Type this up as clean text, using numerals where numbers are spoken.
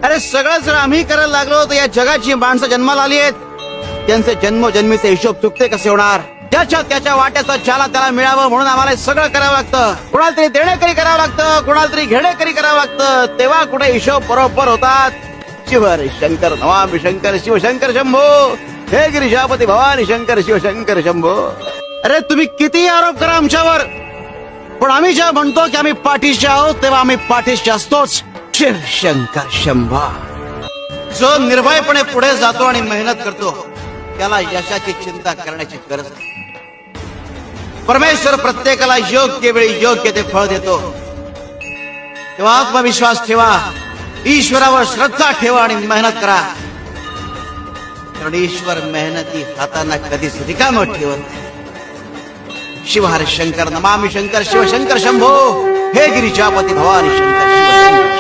अरे सगळं जर आम्ही करायला लागलो तर या जगाची माणसं जन्माला आली आहेत, त्यांचे जन्मोजन्मीचे हिशोब चुकते कसे होणार? ज्याच्या त्याच्या वाट्याचं ज्याला त्याला मिळावं म्हणून आम्हाला हे सगळं करावं लागतं. कोणाला तरी देणेकरी करावं लागतं, कोणाला तरी घेणेकरी करावं लागतं, तेव्हा कुठे हिशोब बरोबर होतात. शिव हरी शंकर नमामि शंकर शिवशंकर शंभो, हे गिरिजापती भवानी शंकर शिवशंकर शंभो. अरे तुम्ही किती आरोप करा आमच्यावर, पण आम्ही जेव्हा म्हणतो की आम्ही पाठीशी आहोत तेव्हा आम्ही पाठीशी असतोच. शिव शंकर शंभो. जो निर्भयपणे पुढे जातो आणि मेहनत करतो त्याला यशाची चिंता करण्याची गरज नाही. परमेश्वर प्रत्येकाला योग्य वेळी योग्य ते फळ देतो. तेव्हा आत्मविश्वास ठेवा, ईश्वरावर श्रद्धा ठेवा आणि मेहनत करा, कारण ईश्वर मेहनती हातांना कधीच रिकामं ठेवत नाही. शिव हरी शंकर नमामि शंकर शिवशंकर शंभो, हे गिरिजापती भवानी शंकर शिवशंकर.